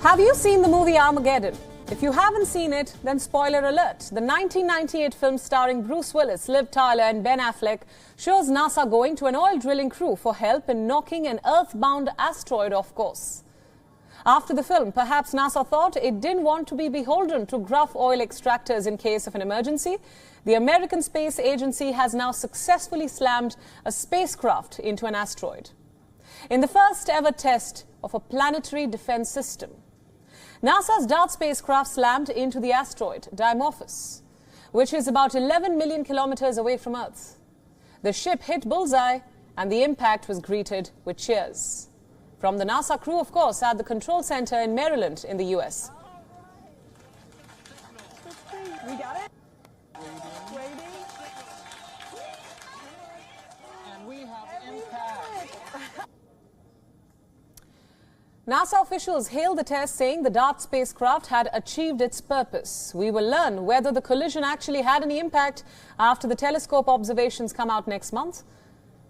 Have you seen the movie Armageddon? If you haven't seen it, then spoiler alert. The 1998 film starring Bruce Willis, Liv Tyler and Ben Affleck shows NASA going to an oil drilling crew for help in knocking an Earth-bound asteroid off course. After the film, perhaps NASA thought it didn't want to be beholden to gruff oil extractors in case of an emergency. The American Space Agency has now successfully slammed a spacecraft into an asteroid in the first ever test of a planetary defense system. NASA's DART spacecraft slammed into the asteroid Dimorphos, which is about 11 million kilometers away from Earth. The ship hit bullseye and the impact was greeted with cheers from the NASA crew, of course, at the control center in Maryland in the US. We got it? Waiting. And we have impact. NASA officials hailed the test, saying the DART spacecraft had achieved its purpose. We will learn whether the collision actually had any impact after the telescope observations come out next month.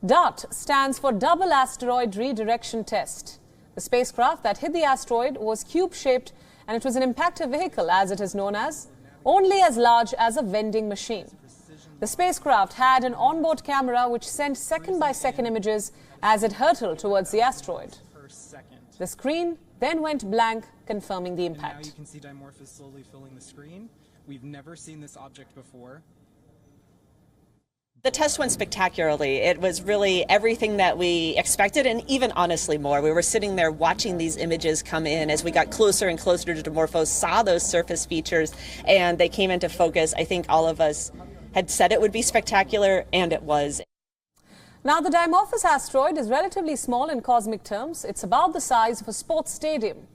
DART stands for Double Asteroid Redirection Test. The spacecraft that hit the asteroid was cube-shaped and it was an impactor vehicle, as it is known as, only as large as a vending machine. The spacecraft had an onboard camera which sent second-by-second images as it hurtled towards the asteroid. The screen then went blank, confirming the impact. And now you can see Dimorphos slowly filling the screen. We've never seen this object before. The test went spectacularly. It was really everything that we expected, and even honestly more. We were sitting there watching these images come in as we got closer and closer to Dimorphos, saw those surface features, and they came into focus. I think all of us had said it would be spectacular, and it was. Now, the Dimorphos asteroid is relatively small in cosmic terms. It's about the size of a sports stadium.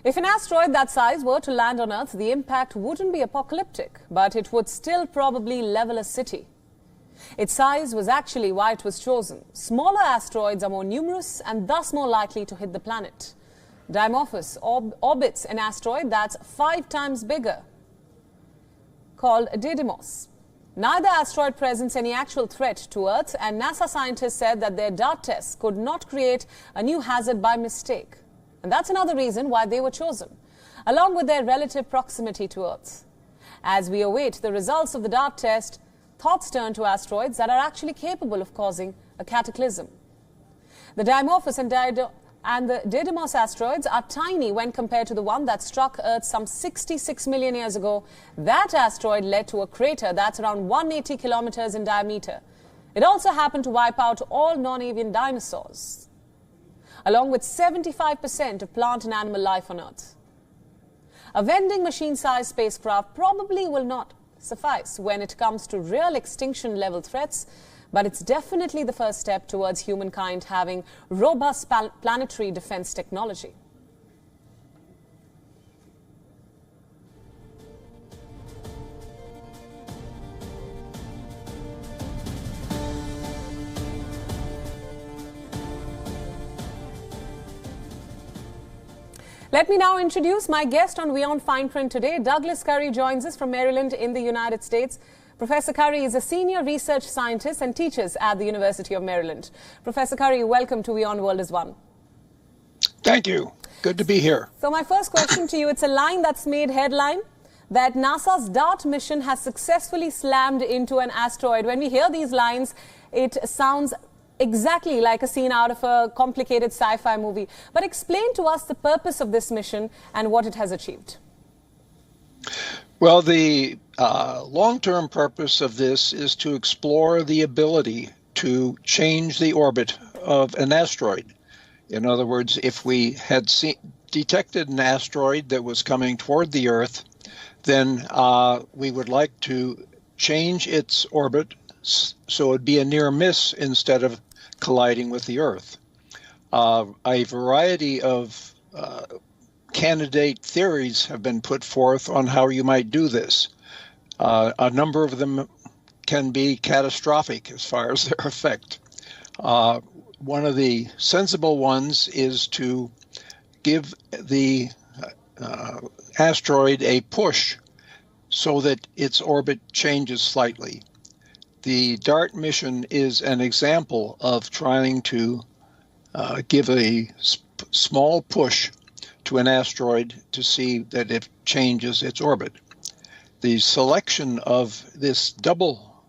If an asteroid that size were to land on Earth, the impact wouldn't be apocalyptic, but it would still probably level a city. Its size was actually why it was chosen. Smaller asteroids are more numerous and thus more likely to hit the planet. Dimorphos orbits an asteroid that's 5 times bigger, called Didymos. Neither asteroid presents any actual threat to Earth, and NASA scientists said that their DART tests could not create a new hazard by mistake. And that's another reason why they were chosen, along with their relative proximity to Earth. As we await the results of the DART test, thoughts turn to asteroids that are actually capable of causing a cataclysm. The Dimorphos and the Didymos asteroids are tiny when compared to the one that struck Earth some 66 million years ago. That asteroid led to a crater that's around 180 kilometers in diameter. It also happened to wipe out all non-avian dinosaurs, along with 75% of plant and animal life on Earth. A vending machine-sized spacecraft probably will not suffice when it comes to real extinction-level threats, but it's definitely the first step towards humankind having robust planetary defense technology. Let me now introduce my guest on WION Fineprint today. Douglas Curry joins us from Maryland in the United States. Professor Curry is a senior research scientist and teaches at the University of Maryland. Professor Curry, welcome to WION World is One. Thank you. Good to be here. So my first question to you, it's a line that's made headline, that NASA's DART mission has successfully slammed into an asteroid. When we hear these lines, it sounds exactly like a scene out of a complicated sci-fi movie. But explain to us the purpose of this mission and what it has achieved. Well, the long-term purpose of this is to explore the ability to change the orbit of an asteroid. In other words, if we had detected an asteroid that was coming toward the Earth, then we would like to change its orbit so it would be a near miss instead of colliding with the Earth. A variety of candidate theories have been put forth on how you might do this. A number of them can be catastrophic as far as their effect. One of the sensible ones is to give the asteroid a push so that its orbit changes slightly. The DART mission is an example of trying to give a small push to an asteroid to see that it changes its orbit. The selection of this double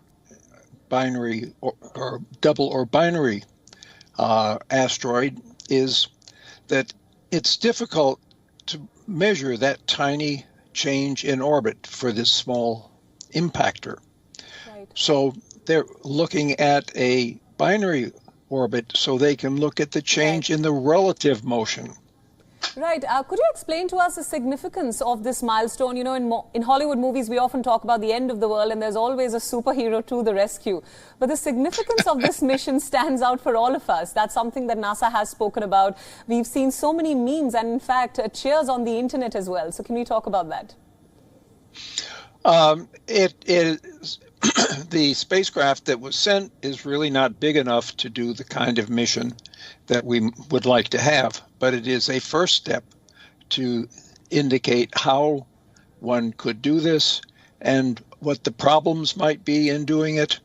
binary or double or binary asteroid is that it's difficult to measure that tiny change in orbit for this small impactor. Right. So they're looking at a binary orbit so they can look at the change in the relative motion. Right. Could you explain to us the significance of this milestone? You know, in Hollywood movies, we often talk about the end of the world and there's always a superhero to the rescue. But the significance of this mission stands out for all of us. That's something that NASA has spoken about. We've seen so many memes and, in fact, cheers on the internet as well. So can we talk about that? It is the spacecraft that was sent is really not big enough to do the kind of mission that we would like to have, but it is a first step to indicate how one could do this and what the problems might be in doing it,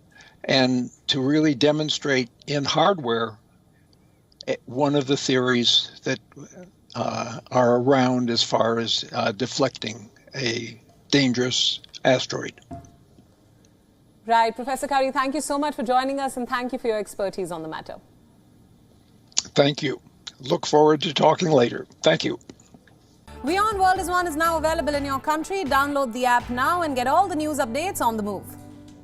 and to really demonstrate in hardware one of the theories that are around as far as deflecting a dangerous asteroid. Right. Professor Curry, thank you so much for joining us and thank you for your expertise on the matter. Thank you. Look forward to talking later. Thank you. WION World is now available in your country. Download the app now and get all the news updates on the move.